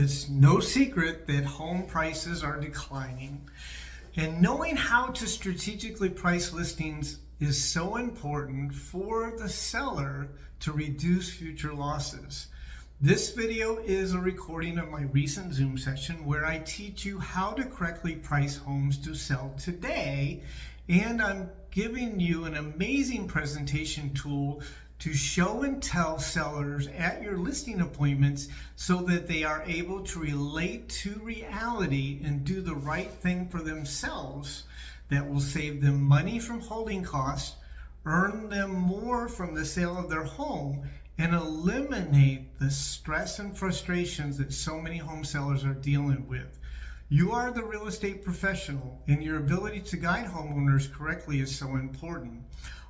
It's no secret that home prices are declining, and knowing how to strategically price listings is so important for the seller to reduce future losses. This video is a recording of my recent Zoom session where I teach you how to correctly price homes to sell today, and I'm giving you an amazing presentation tool to show and tell sellers at your listing appointments so that they are able to relate to reality and do the right thing for themselves that will save them money from holding costs, earn them more from the sale of their home, and eliminate the stress and frustrations that so many home sellers are dealing with. You are the real estate professional, and your ability to guide homeowners correctly is so important.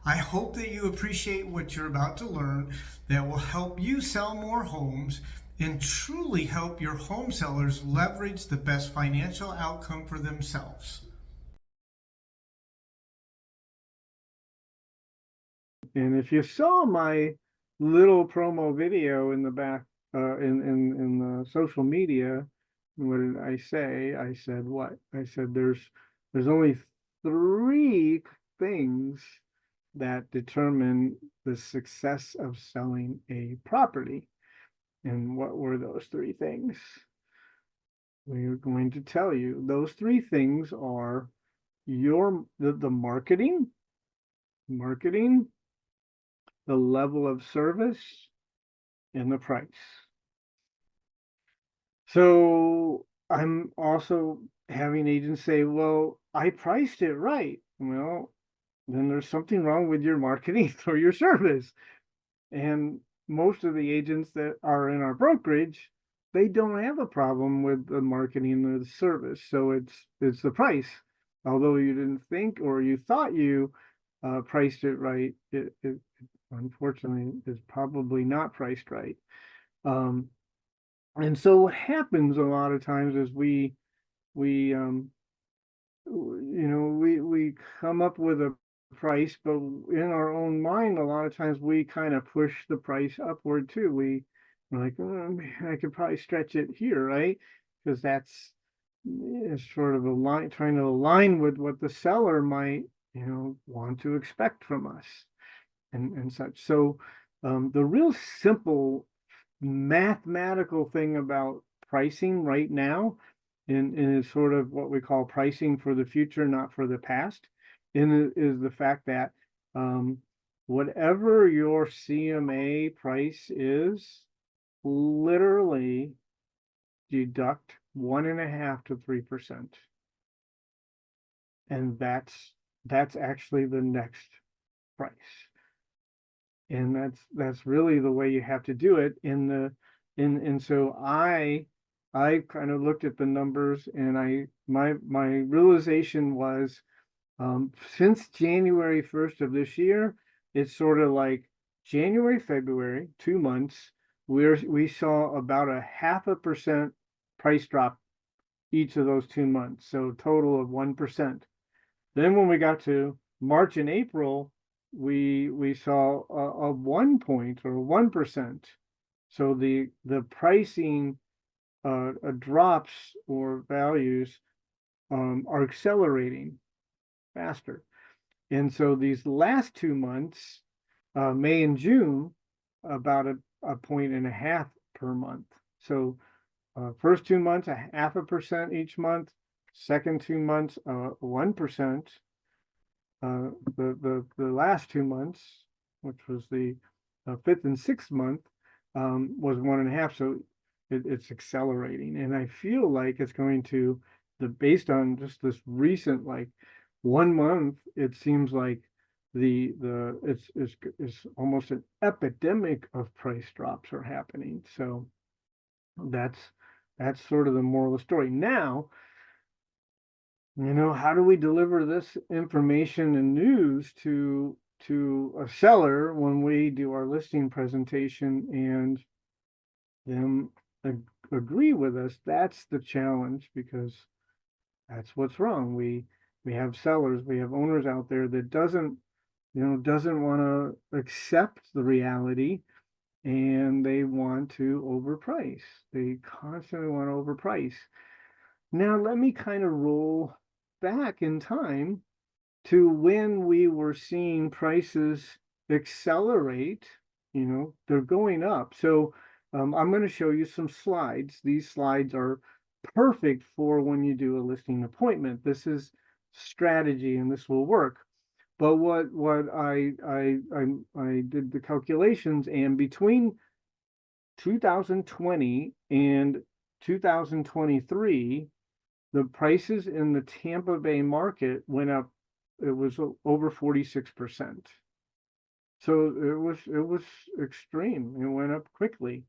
I hope that you appreciate what you're about to learn that will help you sell more homes and truly help your home sellers leverage the best financial outcome for themselves. And if you saw my little promo video in the back, in the social media, what did I say? I said what? I said there's only three things that determine the success of selling a property. And what were those three things? We're going to tell you. Those three things are the marketing, the level of service, and the price. So I'm also having agents say, well, I priced it right. Well, then there's something wrong with your marketing or your service. And most of the agents that are in our brokerage, they don't have a problem with the marketing or the service. So it's the price. Although you didn't think or you thought you priced it right, it unfortunately is probably not priced right. And so what happens a lot of times is we we come up with a price, but in our own mind, a lot of times we kind of push the price upward too. We're like, oh, I could probably stretch it here, right? Because that's is sort of trying to align with what the seller might, want to expect from us and such. So the real simple mathematical thing about pricing right now and is sort of what we call pricing for the future, not for the past, and is the fact that whatever your CMA price is, literally deduct 1.5 to 3%. And that's actually the next price. And that's really the way you have to do it and so I kind of looked at the numbers, and my realization was since January 1st of this year, it's sort of like January, February, 2 months, where we saw about a 0.5% price drop each of those 2 months, so total of 1%. Then when we got to March and April, we saw a 1 point or 1%. So the pricing drops or values are accelerating faster. And so these last 2 months, May and June, about a 1.5 per month. So first 2 months, 0.5% each month. Second 2 months, 1%. The last 2 months, which was the fifth and sixth month, was 1.5. So it's accelerating, and I feel like it's going to, based on just this recent 1 month, it seems like it's almost an epidemic of price drops are happening. So that's sort of the moral of the story. Now, how do we deliver this information and news to a seller when we do our listing presentation and them agree with us? That's the challenge, because that's what's wrong. We have sellers, we have owners out there that doesn't want to accept the reality and they want to overprice. They constantly want to overprice. Now, let me kind of roll back in time to when we were seeing prices accelerate. They're going up. So I'm going to show you some slides. These slides are perfect for when you do a listing appointment. This is strategy, and this will work. But what I did the calculations, and between 2020 and 2023, the prices in the Tampa Bay market went up. It was over 46%. So it was extreme. It went up quickly.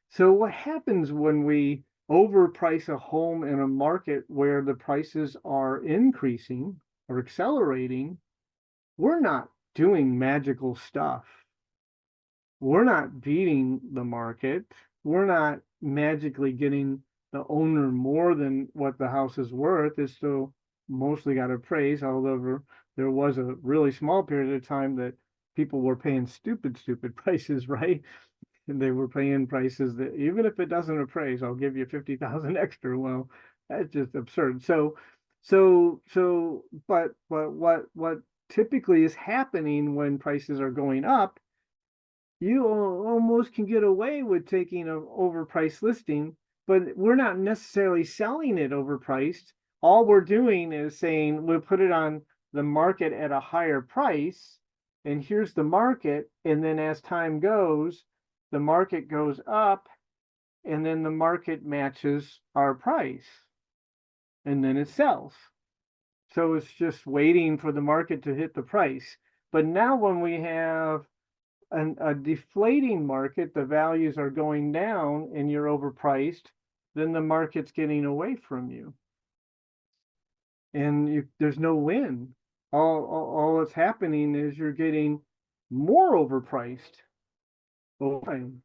So what happens when we overprice a home in a market where the prices are increasing or accelerating? We're not doing magical stuff. We're not beating the market. We're not magically getting the owner more than what the house is worth. It's still mostly got appraised, although there was a really small period of time that people were paying stupid prices, right? And they were paying prices that even if it doesn't appraise, I'll give you 50,000 extra. Well, that's just absurd. But what typically is happening when prices are going up, you almost can get away with taking an overpriced listing, but we're not necessarily selling it overpriced. All we're doing is saying we'll put it on the market at a higher price, and here's the market. And then as time goes, the market goes up, and then the market matches our price, and then it sells. So it's just waiting for the market to hit the price. But now when we have a deflating market, the values are going down and you're overpriced, then the market's getting away from you. And there's no win. All that's happening is you're getting more overpriced over time.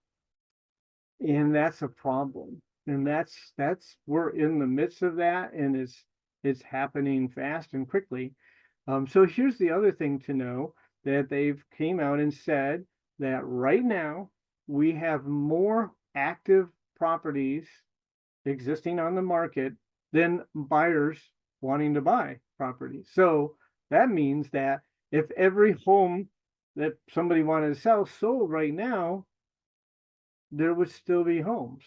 And that's a problem. And that's we're in the midst of that, and it's happening fast and quickly. So here's the other thing to know, that they've came out and said that right now we have more active properties existing on the market than buyers wanting to buy property. So that means that if every home that somebody wanted to sell sold right now, there would still be homes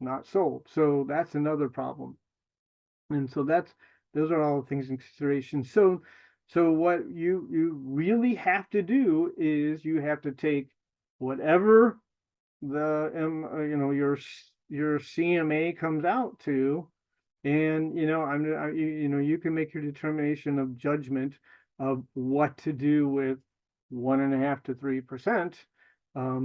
not sold. So that's another problem. And so those are all things in consideration. So what you really have to do is you have to take whatever the your CMA comes out to, and you can make your determination of judgment of what to do with 1.5 to 3%.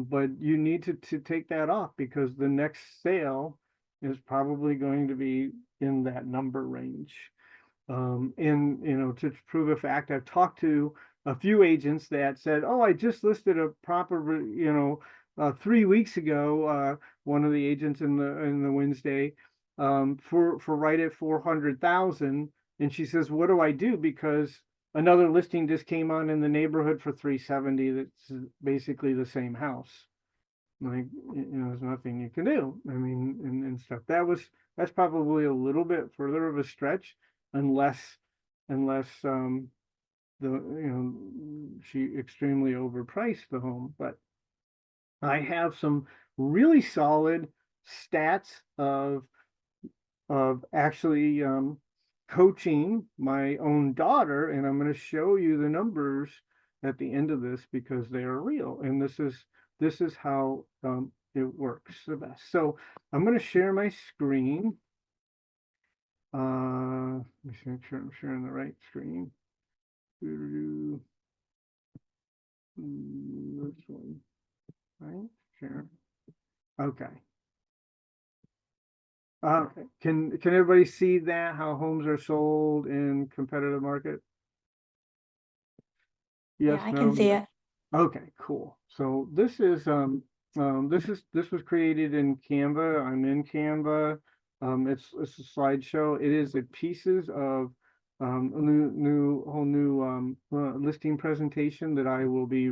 But you need to take that off, because the next sale is probably going to be in that number range. And to prove a fact, I've talked to a few agents that said, "Oh, I just listed a property, 3 weeks ago." One of the agents in the Wednesday, for right at 400,000, and she says, "What do I do? Because another listing just came on in the neighborhood for 370. That's basically the same house." Like, there's nothing you can do. I mean, and stuff. That's probably a little bit further of a stretch, unless she extremely overpriced the home. But I have some really solid stats of actually coaching my own daughter, and I'm going to show you the numbers at the end of this, because they are real, and this is how it works the best. So I'm going to share my screen. Let me make sure I'm sharing the right screen. This one, right? Share. Okay. Okay. Can everybody see that, how homes are sold in competitive market? Yes, Yeah, I no. can see it. Okay, cool. So this was created in Canva. I'm in Canva. It's a slideshow. It is a pieces of a whole new listing presentation that I will be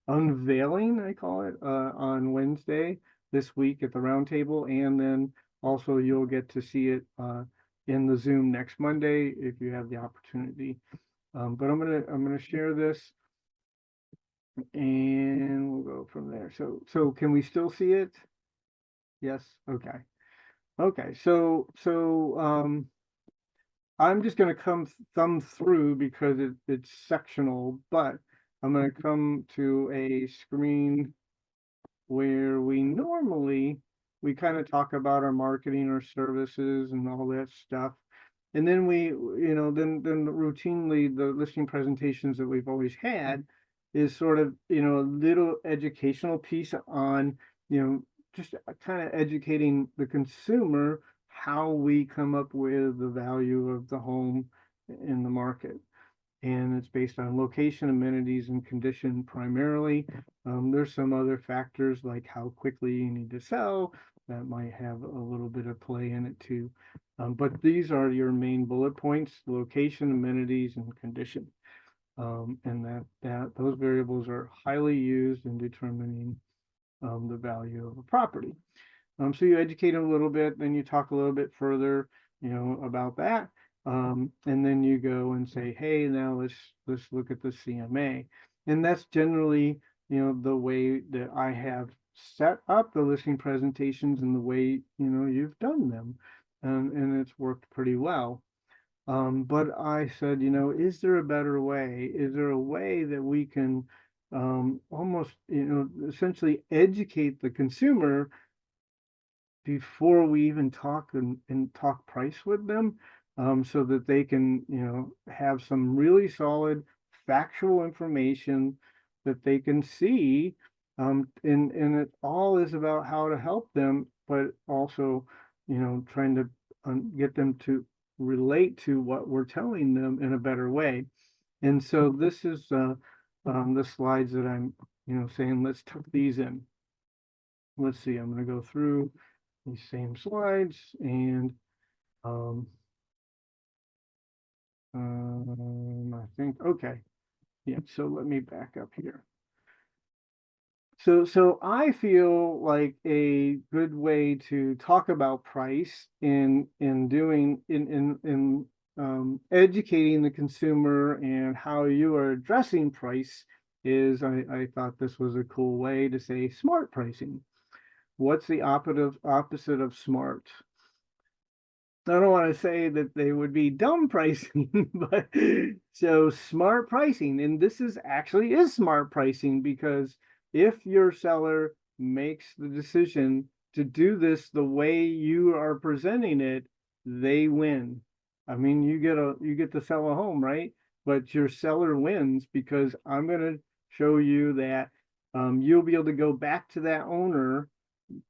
unveiling, I call it, on Wednesday this week at the roundtable, and then also you'll get to see it in the Zoom next Monday if you have the opportunity. But I'm gonna share this, and we'll go from there. So can we still see it? Yes. Okay. Okay. I'm just going to thumb through because it's sectional, but I'm going to come to a screen where we kind of talk about our marketing, our services, and all that stuff. And then then routinely the listing presentations that we've always had is sort of, a little educational piece on, just kind of educating the consumer how we come up with the value of the home in the market. And it's based on location, amenities, and condition primarily. There's some other factors like how quickly you need to sell that might have a little bit of play in it too. But these are your main bullet points: location, amenities, and condition. And those variables are highly used in determining the value of a property. So you educate them a little bit, then you talk a little bit further, about that. And then you go and say, hey, now let's look at the CMA. And that's generally, the way that I have set up the listing presentations and the way, you've done them. And it's worked pretty well. But I said, is there a better way? Is there a way that we can almost, essentially educate the consumer before we even talk and talk price with them, so that they can, have some really solid factual information that they can see. And it all is about how to help them, but also, trying to get them to relate to what we're telling them in a better way. And so this is the slides that I'm, saying, let's tuck these in. Let's see, I'm going to go through these same slides and I think, okay. Yeah, so let me back up here. So I feel like a good way to talk about price in educating the consumer and how you are addressing price is I thought this was a cool way to say smart pricing. What's the opposite of smart? I don't want to say that they would be dumb pricing, but so smart pricing, and this is smart pricing, because if your seller makes the decision to do this the way you are presenting it, they win. I mean, you get to sell a home, right? But your seller wins because I'm going to show you that you'll be able to go back to that owner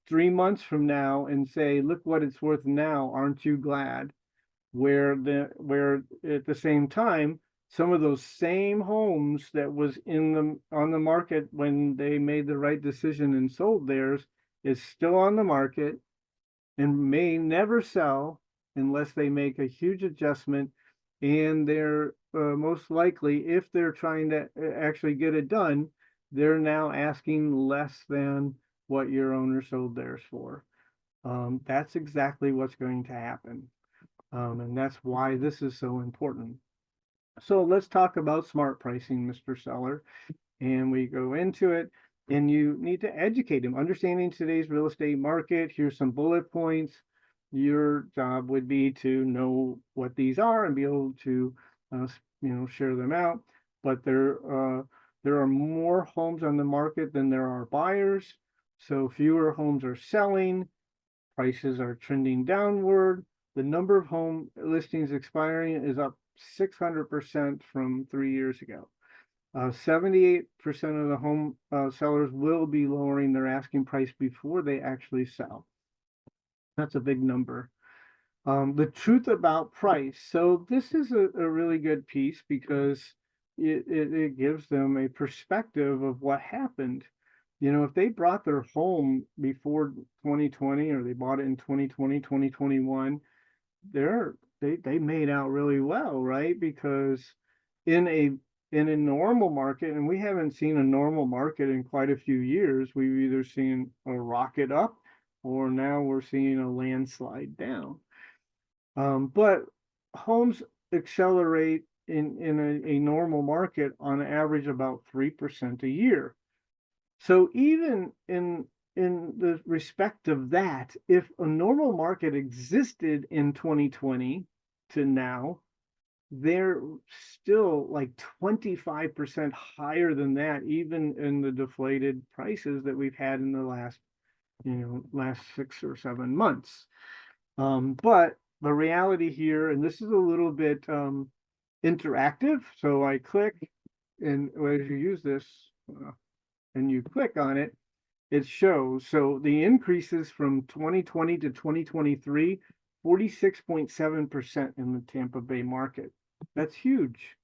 3 months from now and say, look what it's worth now, aren't you glad? Where at the same time, some of those same homes that was on the market when they made the right decision and sold theirs is still on the market and may never sell unless they make a huge adjustment. And they're most likely, if they're trying to actually get it done, they're now asking less than what your owner sold theirs for. That's exactly what's going to happen. And that's why this is so important. So let's talk about smart pricing, Mr. Seller. And we go into it, and you need to educate them. Understanding today's real estate market, here's some bullet points. Your job would be to know what these are and be able to, share them out. But there are more homes on the market than there are buyers. So fewer homes are selling, prices are trending downward. The number of home listings expiring is up 600% from 3 years ago. 78% of the home sellers will be lowering their asking price before they actually sell. That's a big number. The truth about price. So this is a really good piece because it gives them a perspective of what happened. If they brought their home before 2020 or they bought it in 2020, 2021, they made out really well, right? Because in in a normal market, and we haven't seen a normal market in quite a few years, we've either seen a rocket up or now we're seeing a landslide down. But homes accelerate in a normal market on average about 3% a year. So even in the respect of that, if a normal market existed in 2020 to now, they're still like 25% higher than that, even in the deflated prices that we've had in the last 6 or 7 months. But the reality here, and this is a little bit interactive, so I click, and as you use this and you click on it, it shows. So the increases from 2020 to 2023, 46.7% in the Tampa Bay market. That's huge.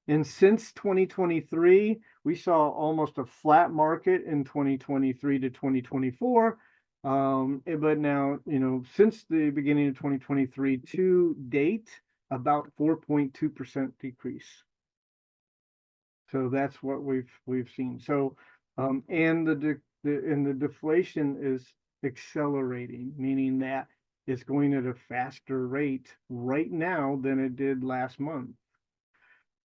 And since 2023, we saw almost a flat market in 2023 to 2024. But now, since the beginning of 2023 to date, about 4.2% decrease. So that's what we've seen. So, and the deflation is accelerating, meaning that it's going at a faster rate right now than it did last month.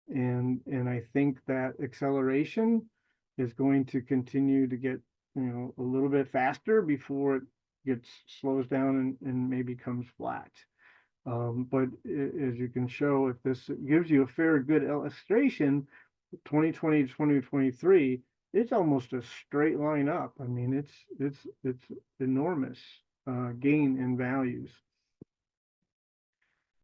And I think that acceleration is going to continue to get, a little bit faster before it slows down and maybe comes flat. But as you can show, if this gives you a fair good illustration, 2020 to 2023, it's almost a straight line up. I mean, it's enormous gain in values.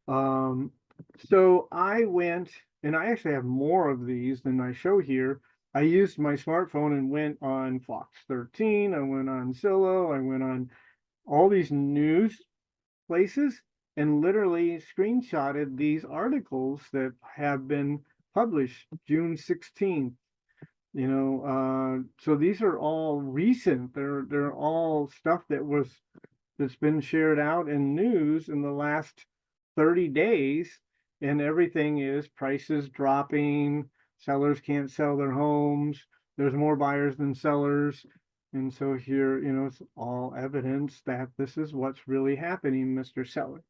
So I went, and I actually have more of these than I show here. I used my smartphone and went on Fox 13. I went on Zillow. I went on all these news places and literally screenshotted these articles that have been published June 16th. So these are all recent. They're all stuff that's been shared out in news in the last 30 days, and everything is prices dropping, sellers can't sell their homes, there's more buyers than sellers. And so here, it's all evidence that this is what's really happening, Mr. Seller.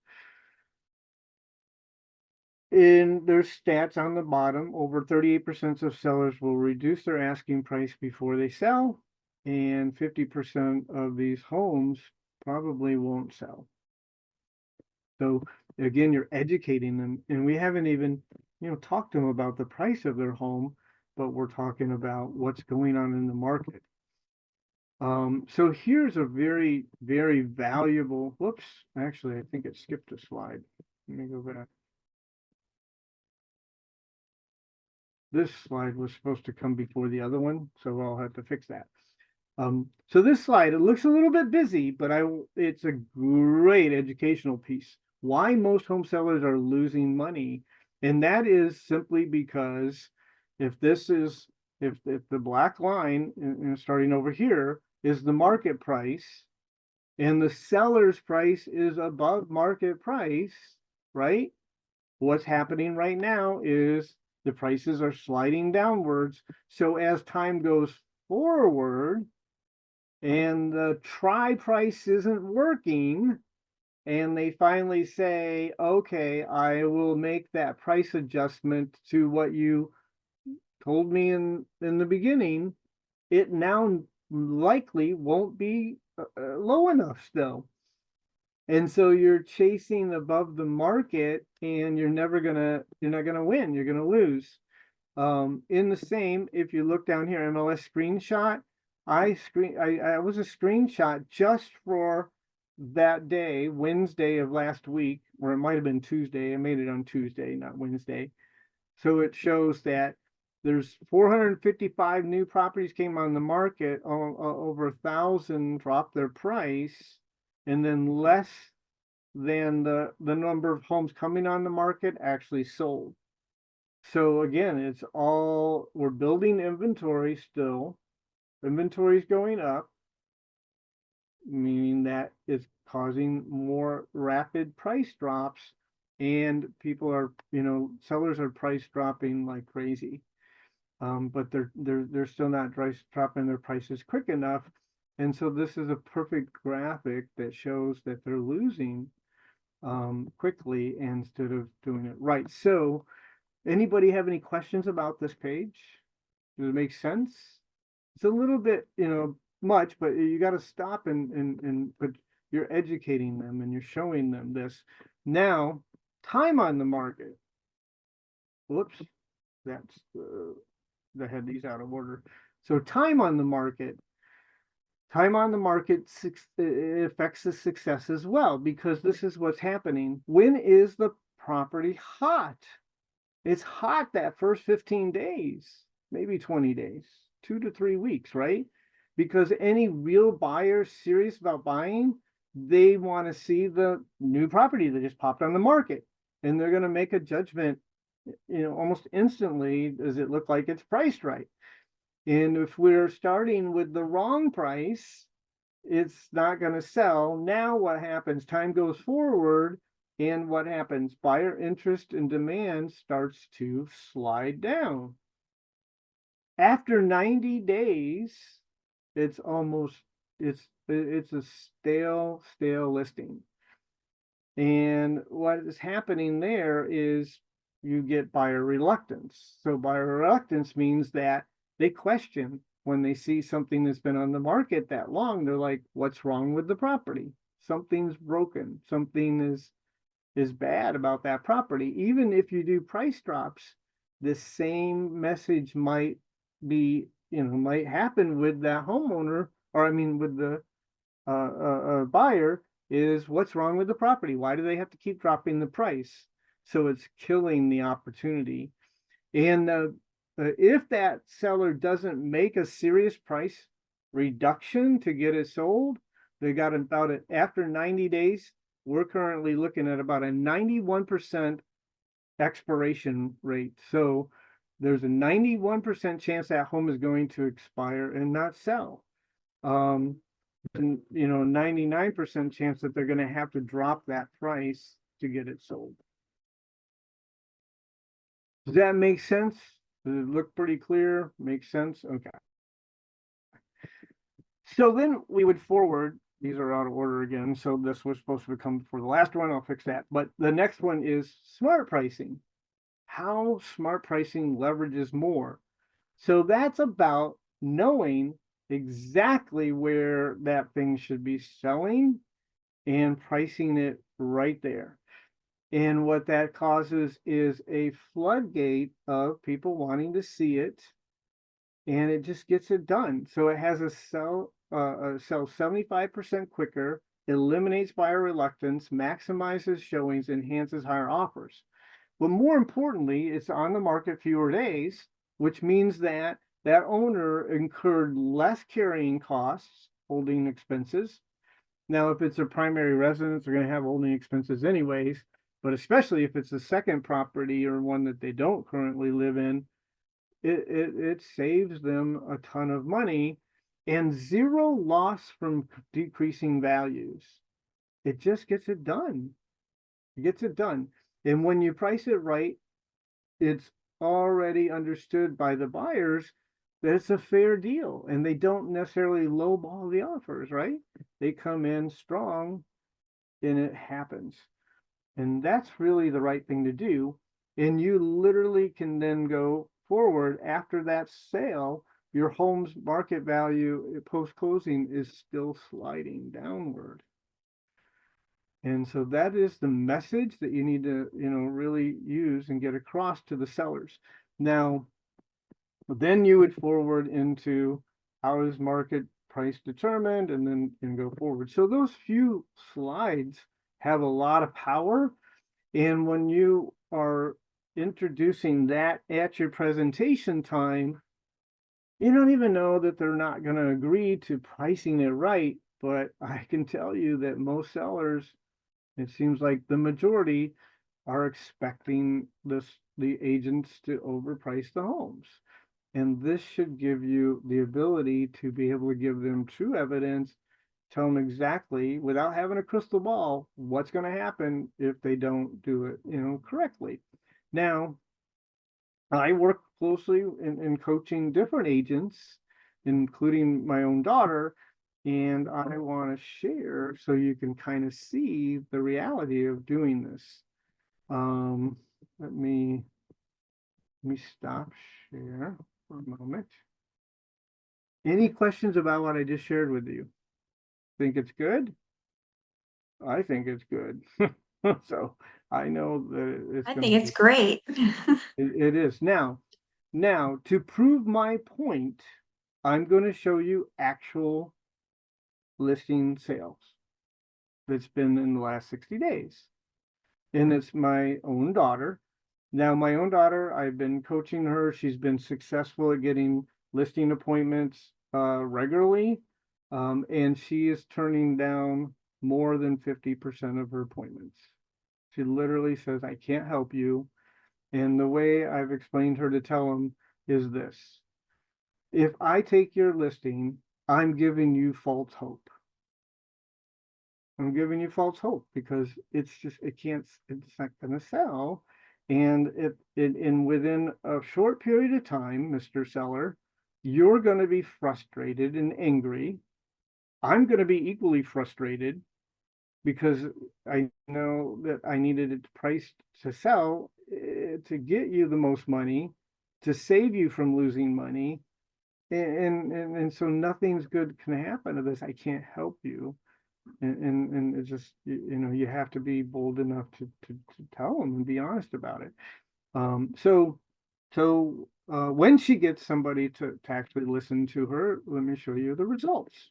And there's stats on the bottom. Over 38% of sellers will reduce their asking price before they sell, and 50% of these homes probably won't sell. So again, you're educating them, and we haven't even, talked to them about the price of their home, but we're talking about what's going on in the market. So here's a very, very valuable, whoops, actually, I think it skipped a slide. Let me go back. This slide was supposed to come before the other one, so I'll have to fix that. So this slide, it looks a little bit busy, but it's a great educational piece. Why most home sellers are losing money, and that is simply because if the black line, starting over here, is the market price, and the seller's price is above market price, right? What's happening right now is the prices are sliding downwards. So as time goes forward and the try price isn't working, and they finally say, okay, I will make that price adjustment to what you told me in the beginning, it now likely won't be low enough still. And so you're chasing above the market, and you're not gonna win, you're gonna lose. In the same, if you look down here, MLS screenshot, I was a screenshot just for that day, Wednesday of last week, or it might have been Tuesday. I made it on Tuesday, not Wednesday. So it shows that there's 455 new properties came on the market, over 1,000 dropped their price, and then less than the number of homes coming on the market actually sold. So again, it's all, we're building inventory still. Inventory is going up, meaning that it's causing more rapid price drops, and people are, sellers are price dropping like crazy. but they're still not dropping their prices quick enough. And so this is a perfect graphic that shows that they're losing quickly instead of doing it right. So anybody have any questions about this page? Does it make sense? It's a little bit, much, but you got to stop but you're educating them and you're showing them this. Now, time on the market. Whoops, that's I had these out of order. So time on the market. Time on the market affects the success as well, because this is what's happening. When is the property hot? It's hot that first 15 days, maybe 20 days, 2 to 3 weeks, right? Because any real buyer serious about buying, they want to see the new property that just popped on the market, and they're going to make a judgment, almost instantly. Does it look like it's priced right? And if we're starting with the wrong price, it's not going to sell. Now what happens? Time goes forward, and what happens? Buyer interest and demand starts to slide down. After 90 days, it's a stale listing. And what is happening there is you get buyer reluctance. So buyer reluctance means that they question when they see something that's been on the market that long. They're like, what's wrong with the property? Something's broken. Something is bad about that property. Even if you do price drops, the same message might happen with that homeowner, or I mean with the buyer, is what's wrong with the property? Why do they have to keep dropping the price? So it's killing the opportunity. And if that seller doesn't make a serious price reduction to get it sold, they got about it after 90 days. We're currently looking at about a 91% expiration rate. So there's a 91% chance that home is going to expire and not sell. And 99% chance that they're going to have to drop that price to get it sold. Does that make sense? Does it look pretty clear? Makes sense? Okay. So then we would forward. These are out of order again. So this was supposed to come before the last one. I'll fix that. But the next one is smart pricing. How smart pricing leverages more. So that's about knowing exactly where that thing should be selling and pricing it right there. And what that causes is a floodgate of people wanting to see it, and it just gets it done. So it has a sell 75% quicker, eliminates buyer reluctance, maximizes showings, enhances higher offers. But more importantly, it's on the market fewer days, which means that owner incurred less carrying costs, holding expenses. Now, if it's a primary residence, they're going to have holding expenses anyways, but especially if it's a second property or one that they don't currently live in, it saves them a ton of money and zero loss from decreasing values. It just gets it done. It gets it done. And when you price it right, it's already understood by the buyers that it's a fair deal, and they don't necessarily lowball the offers, right? They come in strong, and it happens. And that's really the right thing to do. And you literally can then go forward after that sale. Your home's market value post-closing is still sliding downward. And so that is the message that you need to, really use and get across to the sellers. Now, then you would forward into how is market price determined, and then go forward. So those few slides have a lot of power. And when you are introducing that at your presentation time, you don't even know that they're not going to agree to pricing it right. But I can tell you that most sellers, it seems like the majority, are expecting the agents to overprice the homes. And this should give you the ability to be able to give them true evidence, tell them exactly, without having a crystal ball, what's going to happen if they don't do it, correctly. Now, I work closely in coaching different agents, including my own daughter, and I want to share so you can kind of see the reality of doing this. Um, let me stop share for a moment. Any questions about what I just shared with you? Think it's good? I think it's good. So I know that it's I going think to it's be, great. it is. Now, to prove my point, I'm going to show you actual listing sales that's been in the last 60 days. And it's my own daughter. Now, my own daughter, I've been coaching her. She's been successful at getting listing appointments regularly. And she is turning down more than 50% of her appointments. She literally says, I can't help you. And the way I've explained her to tell them is this. If I take your listing, I'm giving you false hope. I'm giving you false hope because it's not going to sell. And and within a short period of time, Mr. Seller, you're going to be frustrated and angry. I'm going to be equally frustrated because I know that I needed it priced to sell to get you the most money, to save you from losing money. And so nothing's good can happen to this. I can't help you. And it's just, you have to be bold enough to tell them and be honest about it. So when she gets somebody to actually listen to her, let me show you the results.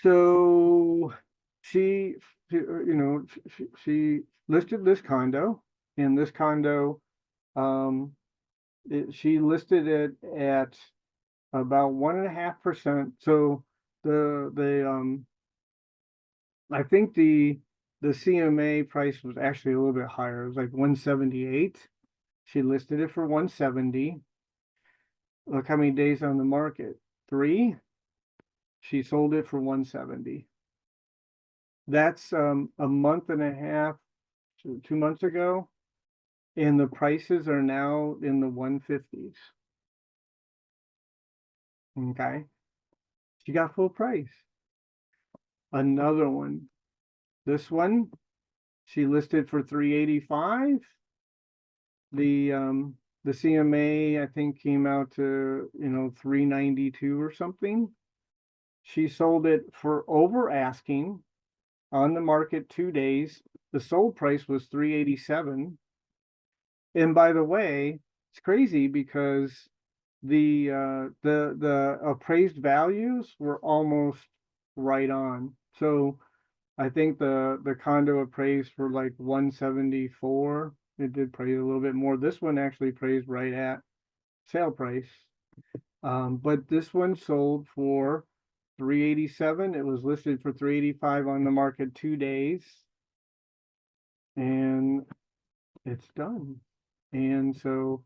So she listed this condo, and this condo, she listed it at about 1.5%. So the I think the CMA price was actually a little bit higher. It was like 178. She listed it for 170. Look how many days on the market. 3. She sold it for 170. That's a month and a half, 2 months ago, and the prices are now in the 150s. Okay. She got full price. Another one. This one, she listed for 385. The CMA, I think, came out to 392 or something. She sold it for over asking on the market 2 days. The sold price was 387. And by the way, it's crazy because the appraised values were almost right on. So I think the condo appraised for like 174. It did praise a little bit more. This one actually praised right at sale price. But this one sold for 387. It was listed for 385 on the market 2 days. And it's done. And so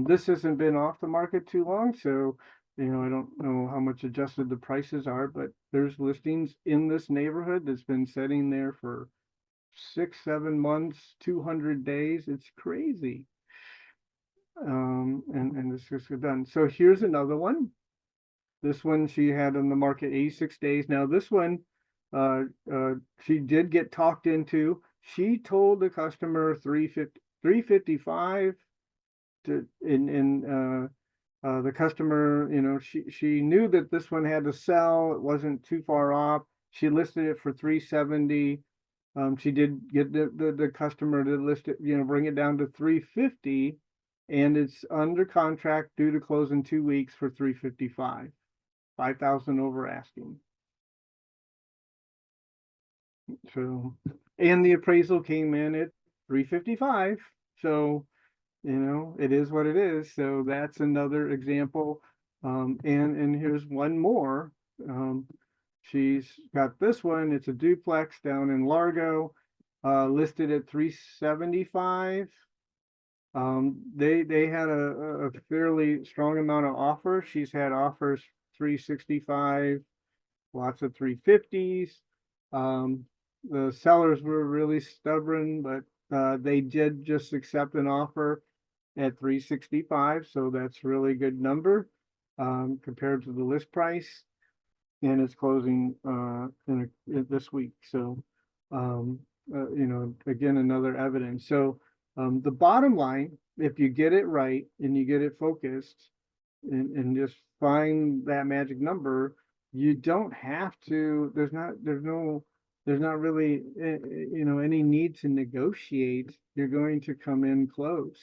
this hasn't been off the market too long, so I don't know how much adjusted the prices are, but there's listings in this neighborhood that's been sitting there for 6-7 months, 200 days. It's crazy. And this is done. So here's another one. This one she had on the market 86 days. Now this one, she did get talked into. She told the customer 355 to the customer, she knew that this one had to sell. It wasn't too far off. She listed it for 370. She did get the customer to list it, bring it down to 350, and it's under contract due to close in 2 weeks for 355, 5,000 over asking. So, and the appraisal came in at 355. So, it is what it is. So that's another example. And here's one more. She's got this one. It's a duplex down in Largo, listed at 375. They had a fairly strong amount of offers. She's had offers 365, lots of 350s. The sellers were really stubborn, but they did just accept an offer at 365, so that's really good number compared to the list price, and it's closing this week. So, again, another evidence. So, the bottom line, if you get it right and you get it focused, and just find that magic number, you don't have to. There's not really any need to negotiate. You're going to come in close.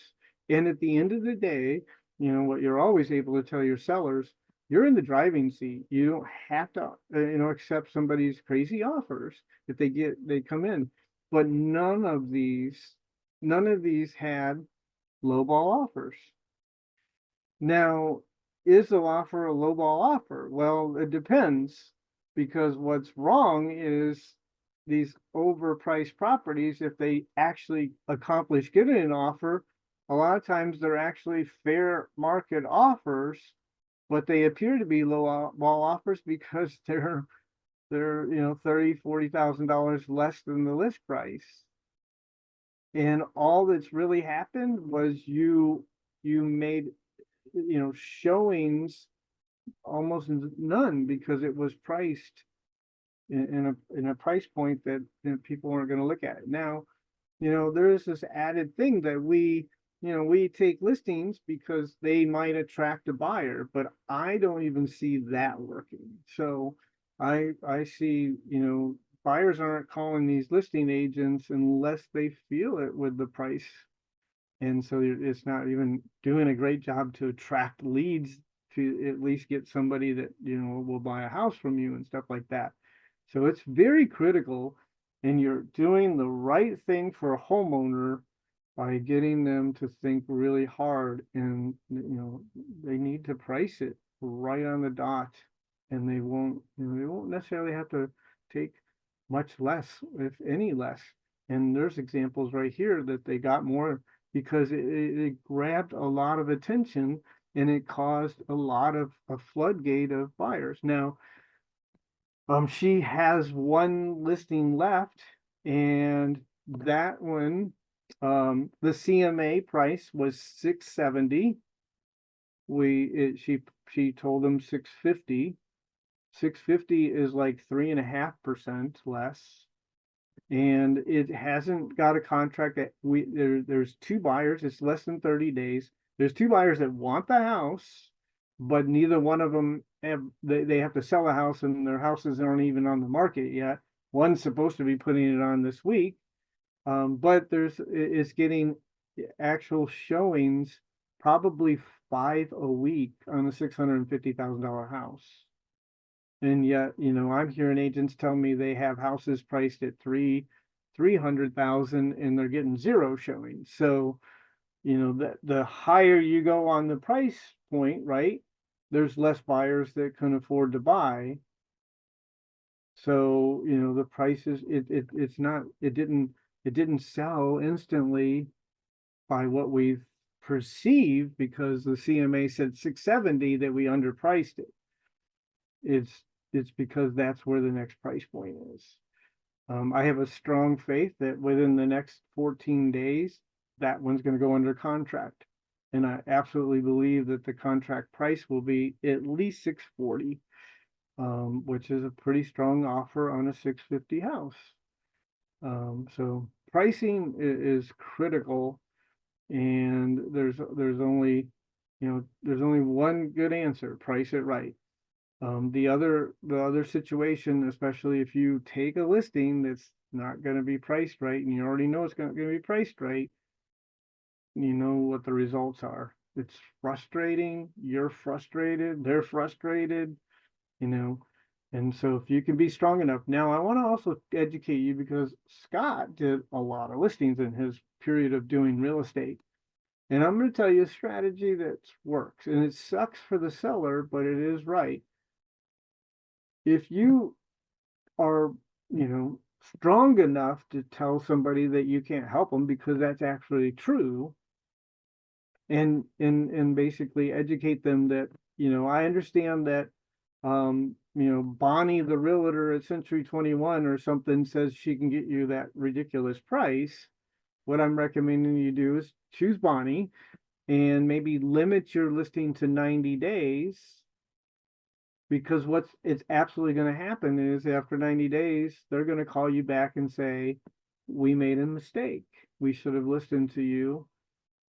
And at the end of the day, what you're always able to tell your sellers, you're in the driving seat. You don't have to, accept somebody's crazy offers if they come in. But none of these had lowball offers. Now, is the offer a lowball offer? Well, it depends, because what's wrong is these overpriced properties, if they actually accomplish getting an offer, a lot of times they're actually fair market offers, but they appear to be low ball offers because they're $30,000-$40,000 less than the list price. And all that's really happened was you made showings almost none, because it was priced in a price point that people aren't going to look at it. Now, there is this added thing that we take listings because they might attract a buyer, but I don't even see that working. So I see, buyers aren't calling these listing agents unless they feel it with the price. And so it's not even doing a great job to attract leads to at least get somebody that, will buy a house from you and stuff like that. So it's very critical, and you're doing the right thing for a homeowner by getting them to think really hard, and, they need to price it right on the dot, and they won't necessarily have to take much less, if any less. And there's examples right here that they got more because it grabbed a lot of attention, and it caused a lot of a floodgate of buyers. Now, she has one listing left, and that one, the CMA price was $670. She told them $650. $650 is like 3.5% less. And it hasn't got a contract that there's two buyers. It's less than 30 days. There's two buyers that want the house, but neither one of them they have to sell a house, and their houses aren't even on the market yet. One's supposed to be putting it on this week, but it's getting actual showings, probably 5 a week on a $650,000 house. And yet, I'm hearing agents tell me they have houses priced at 300,000 and they're getting 0 showings. So, the higher you go on the price point, right, there's less buyers that can afford to buy. So, the prices, it didn't sell instantly by what we've perceived, because the CMA said 670, that we underpriced it. It's because that's where the next price point is. I have a strong faith that within the next 14 days, that one's going to go under contract. And I absolutely believe that the contract price will be at least 640, which is a pretty strong offer on a 650 house. So pricing is critical, and there's only one good answer: price it right. The other situation, especially if you take a listing that's not going to be priced right, and you already know it's going to be priced right, you know what the results are. It's frustrating. You're frustrated. They're frustrated, and so if you can be strong enough. Now, I want to also educate you, because Scott did a lot of listings in his period of doing real estate. And I'm going to tell you a strategy that works, and it sucks for the seller, but it is right. If you are, strong enough to tell somebody that you can't help them, because that's actually true, and basically educate them that, I understand that, Bonnie, the realtor at Century 21 or something, says she can get you that ridiculous price, what I'm recommending you do is choose Bonnie and maybe limit your listing to 90 days. Because it's absolutely going to happen is after 90 days, they're going to call you back and say, we made a mistake. We should have listened to you.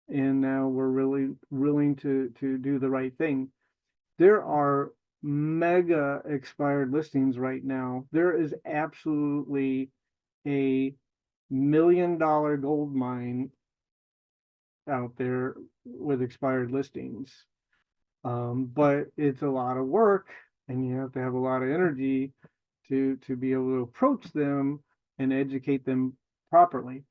And now we're really willing to do the right thing. There are mega expired listings right now. There is absolutely a $1 million gold mine out there with expired listings. But it's a lot of work and you have to have a lot of energy to be able to approach them and educate them properly.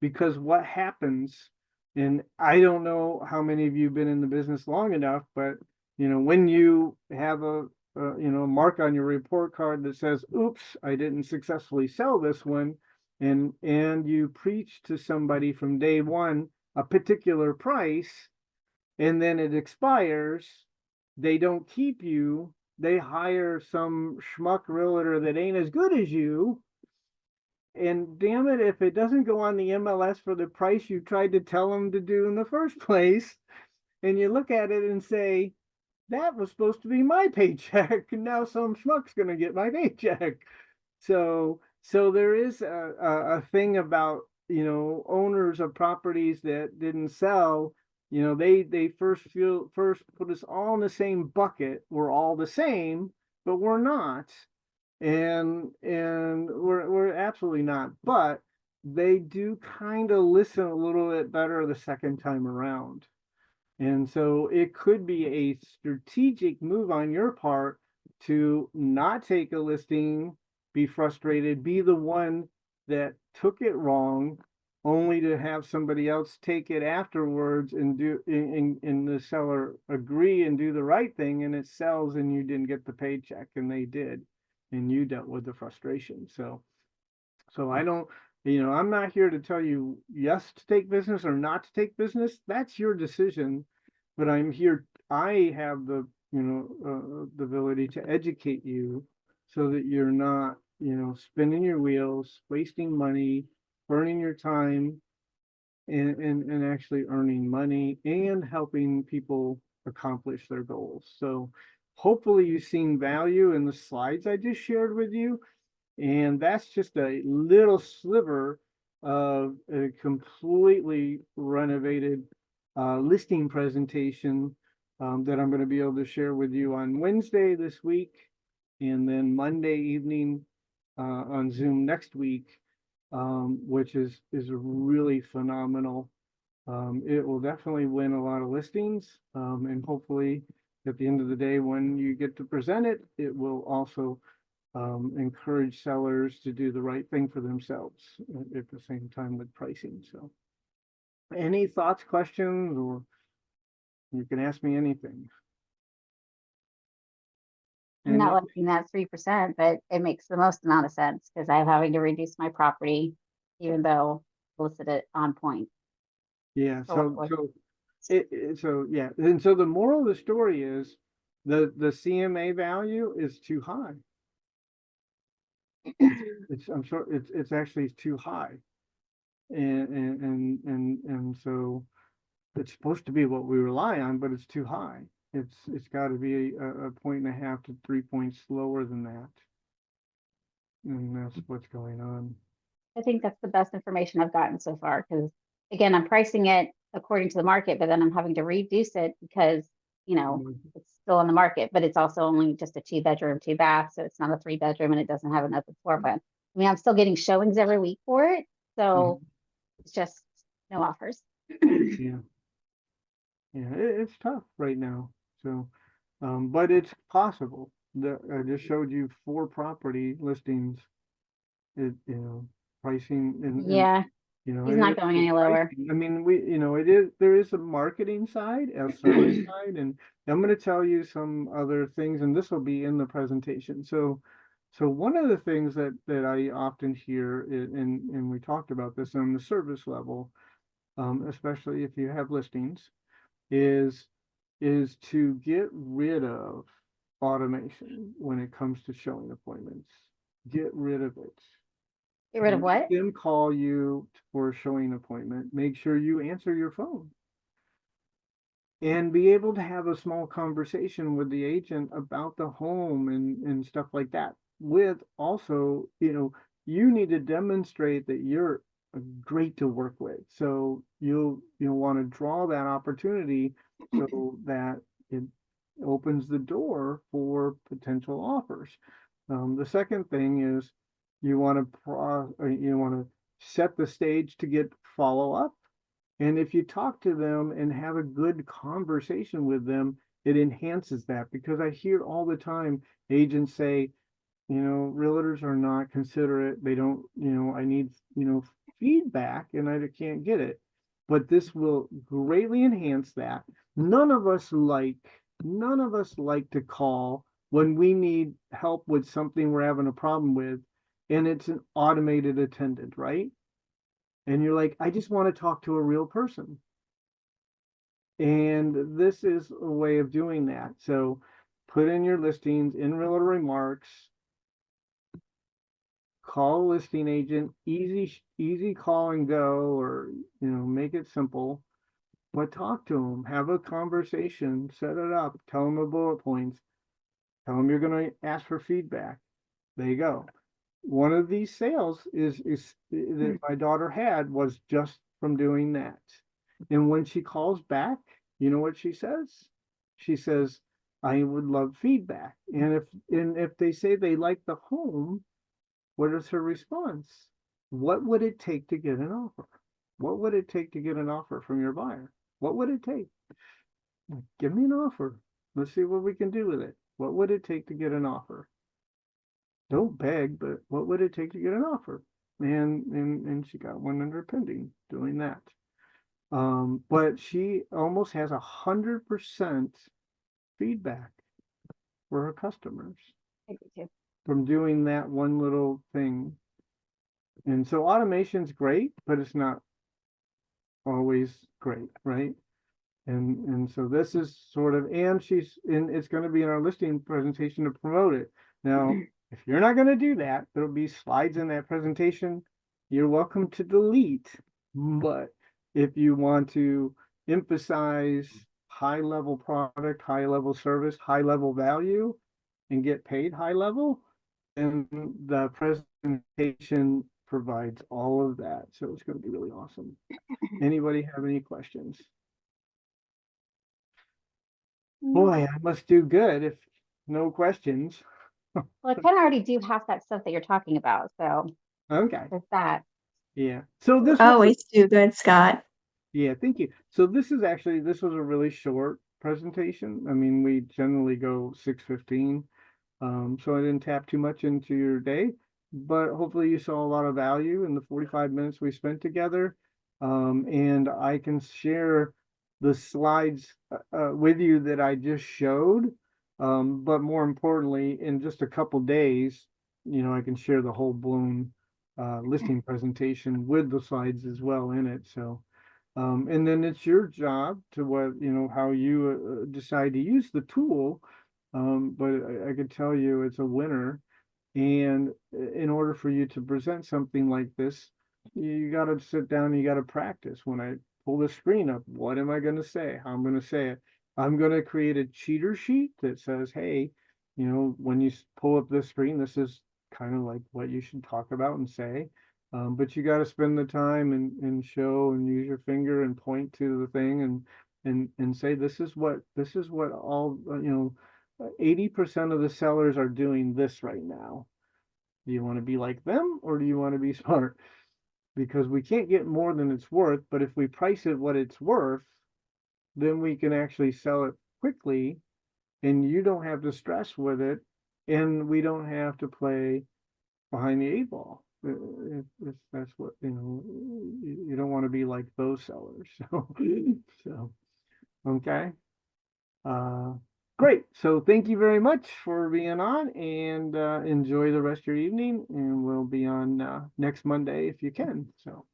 Because what happens, and I don't know how many of you have been in the business long enough, but when you have a mark on your report card that says, oops, I didn't successfully sell this one, and you preach to somebody from day one a particular price, and then it expires, they don't keep you, they hire some schmuck realtor that ain't as good as you, and damn it, if it doesn't go on the MLS for the price you tried to tell them to do in the first place, and you look at it and say, that was supposed to be my paycheck, and now some schmuck's going to get my paycheck. So there is a thing about, owners of properties that didn't sell, they first put us all in the same bucket. We're all the same, but we're not. And we're absolutely not, but they do kind of listen a little bit better the second time around. And so it could be a strategic move on your part to not take a listing, be frustrated, be the one that took it wrong, only to have somebody else take it afterwards and and the seller agree and do the right thing, and it sells and you didn't get the paycheck and they did, and you dealt with the frustration. So I don't, I'm not here to tell you yes to take business or not to take business. That's your decision. But I'm here, I have the, the ability to educate you so that you're not, spinning your wheels, wasting money, burning your time, and actually earning money and helping people accomplish their goals. So hopefully you've seen value in the slides I just shared with you. And that's just a little sliver of a completely renovated listing presentation that I'm going to be able to share with you on Wednesday this week, and then Monday evening on Zoom next week, which is really phenomenal. It will definitely win a lot of listings, and hopefully at the end of the day, when you get to present it, it will also encourage sellers to do the right thing for themselves at the same time with pricing. So any thoughts, questions, or you can ask me anything. I'm not liking that 3%, but it makes the most amount of sense because I'm having to reduce my property, even though I listed it on point. Yeah. So yeah. And so the moral of the story is the CMA value is too high. I'm sure it's actually too high. And so it's supposed to be what we rely on, but it's too high. It's got to be a 1.5 to 3 points lower than that. And that's what's going on. I think that's the best information I've gotten so far because, again, I'm pricing it according to the market, but then I'm having to reduce it because, it's still on the market, but it's also only just a 2-bedroom, 2-bath. So it's not a 3-bedroom and it doesn't have an open floor plan. I mean, I'm still getting showings every week for it. So it's just no offers. Yeah. It's tough right now. So, but it's possible. I just showed you 4 property listings. Pricing and yeah, he's not going any lower. I mean, there is a marketing side, a service side, and I'm going to tell you some other things, and this will be in the presentation. So one of the things that I often hear, and we talked about this on the service level, especially if you have listings, is to get rid of automation when it comes to showing appointments. Get rid of it. Get rid of Let what? them call you for a showing appointment. Make sure you answer your phone and be able to have a small conversation with the agent about the home and stuff like that. With also, you need to demonstrate that you're great to work with. So you'll want to draw that opportunity so that it opens the door for potential offers. The second thing is you want to set the stage to get follow up. And if you talk to them and have a good conversation with them, it enhances that, because I hear all the time agents say, realtors are not considerate. They don't, I need, feedback and I can't get it. But this will greatly enhance that. None of us like to call when we need help with something we're having a problem with, and it's an automated attendant, right? And you're like, I just want to talk to a real person. And this is a way of doing that. So put in your listings in realtor remarks, call a listing agent, easy call and go, or, make it simple, but talk to them, have a conversation, set it up, tell them the bullet points, tell them you're going to ask for feedback. There you go. One of these sales is that my daughter had was just from doing that. And when she calls back, you know what she says? She says, I would love feedback. And if they say they like the home, what is her response? What would it take to get an offer? What would it take to get an offer from your buyer? What would it take? Give me an offer. Let's see what we can do with it. What would it take to get an offer? Don't beg, but what would it take to get an offer? And she got one under pending doing that. But she almost has 100% feedback for her customers I do too. from doing that one little thing. And so automation's great, but it's not always great, right? And so this is sort of, and it's going to be in our listing presentation to promote it. Now, if you're not going to do that, there'll be slides in that presentation. You're welcome to delete. But if you want to emphasize high level product, high level service, high level value, and get paid high level, then the presentation provides all of that. So it's going to be really awesome. Anybody have any questions? Boy, I must do good if no questions. Well, I kind of already do half that stuff that you're talking about. So Okay. there's that. Yeah. So this was, Always do good, Scott. yeah, thank you. So this was a really short presentation. I mean, we generally go 6:15. So I didn't tap too much into your day, but hopefully you saw a lot of value in the 45 minutes we spent together. And I can share the slides with you that I just showed. But more importantly, in just a couple days, I can share the whole blown listing presentation with the slides as well in it. So, and then it's your job to how you decide to use the tool. But I could tell you it's a winner. And in order for you to present something like this, you got to sit down and you got to practice. When I pull the screen up, what am I going to say? How I'm going to say it. I'm going to create a cheater sheet that says, hey, when you pull up this screen, this is kind of like what you should talk about and say. But you got to spend the time and show and use your finger and point to the thing and say, this is what all, 80% of the sellers are doing this right now. Do you want to be like them, or do you want to be smart? Because we can't get more than it's worth, but if we price it what it's worth, then we can actually sell it quickly, and you don't have to stress with it, and we don't have to play behind the 8 ball. If that's what, you don't want to be like those sellers. So okay. Great. So thank you very much for being on, and enjoy the rest of your evening, and we'll be on next Monday if you can. So.